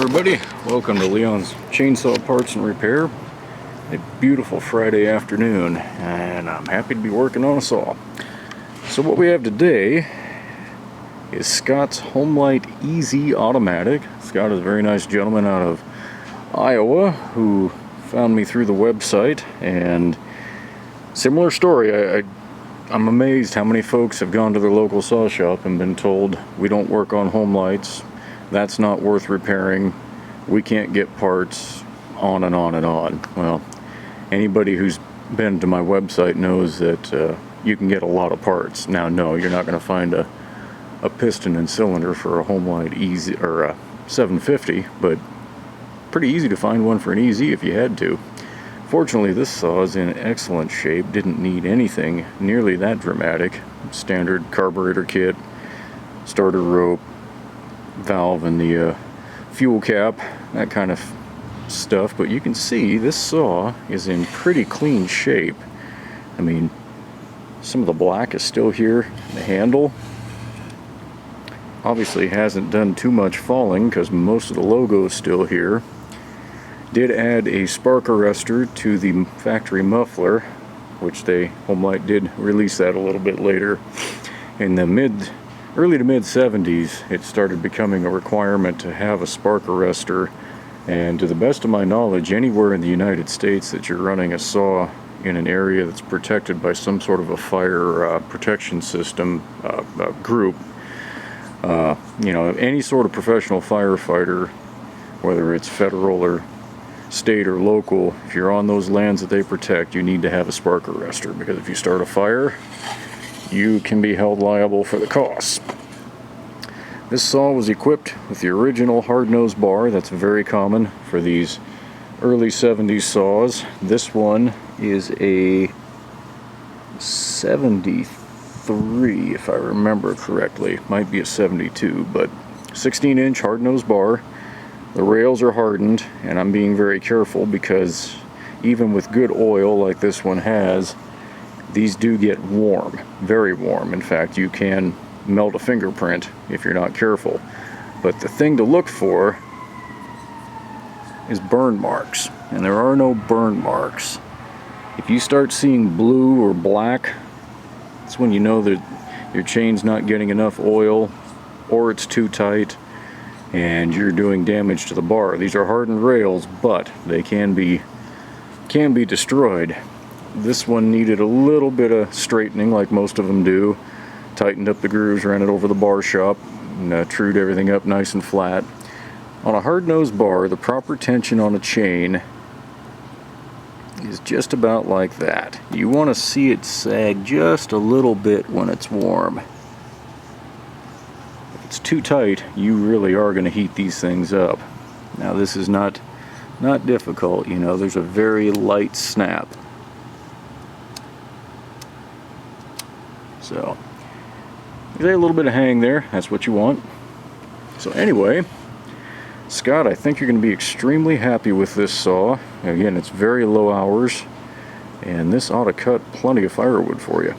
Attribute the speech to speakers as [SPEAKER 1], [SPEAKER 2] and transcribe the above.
[SPEAKER 1] everybody, welcome to Leon's Chainsaw Parts and Repair. A beautiful Friday afternoon, and I'm happy to be working on a saw. So what we have today is Scott's Homelite EZ Automatic. Scott is a very nice gentleman out of Iowa who found me through the website, and similar story. I'm amazed how many folks have gone to their local saw shop and been told, we don't work on Homelites, that's not worth repairing, we can't get parts, on and on and on. Well, anybody who's been to my website knows that you can get a lot of parts. Now, no, you're not going to find a piston and cylinder for a Homelite EZ or a 750, but pretty easy to find one for an EZ if you had to. Fortunately, this saw is in excellent shape, didn't need anything nearly that dramatic. Standard carburetor kit, starter rope, valve in the fuel cap, that kind of stuff. But you can see this saw is in pretty clean shape. I mean, some of the black is still here. The handle obviously hasn't done too much falling because most of the logo is still here. Did add a spark arrestor to the factory muffler, which Homelite did release that a little bit later. In the early to mid 70s, it started becoming a requirement to have a spark arrestor, and to the best of my knowledge, anywhere in the United States that you're running a saw in an area that's protected by some sort of a fire protection system group, any sort of professional firefighter, whether it's federal or state or local, if you're on those lands that they protect, you need to have a spark arrestor, because if you start a fire, you can be held liable for the costs. This saw was equipped with the original hard-nosed bar. That's very common for these early 70s saws. This one is a 73, if I remember correctly. Might be a 72, but 16-inch hard-nosed bar. The rails are hardened, and I'm being very careful because even with good oil like this one has, these do get warm, very warm. In fact, you can melt a fingerprint if you're not careful. But the thing to look for is burn marks, and there are no burn marks. If you start seeing blue or black, that's when you know that your chain's not getting enough oil, or it's too tight, and you're doing damage to the bar. These are hardened rails, but they can be destroyed. This one needed a little bit of straightening, like most of them do. Tightened up the grooves, ran it over the bar shop, and trued everything up nice and flat. On a hard-nosed bar, the proper tension on a chain is just about like that. You want to see it sag just a little bit when it's warm. It's too tight, you really are going to heat these things up. Now, this is not difficult, there's a very light snap. So, there's a little bit of hang there, that's what you want. So anyway, Scott, I think you're going to be extremely happy with this saw. Again, it's very low hours, and this ought to cut plenty of firewood for you.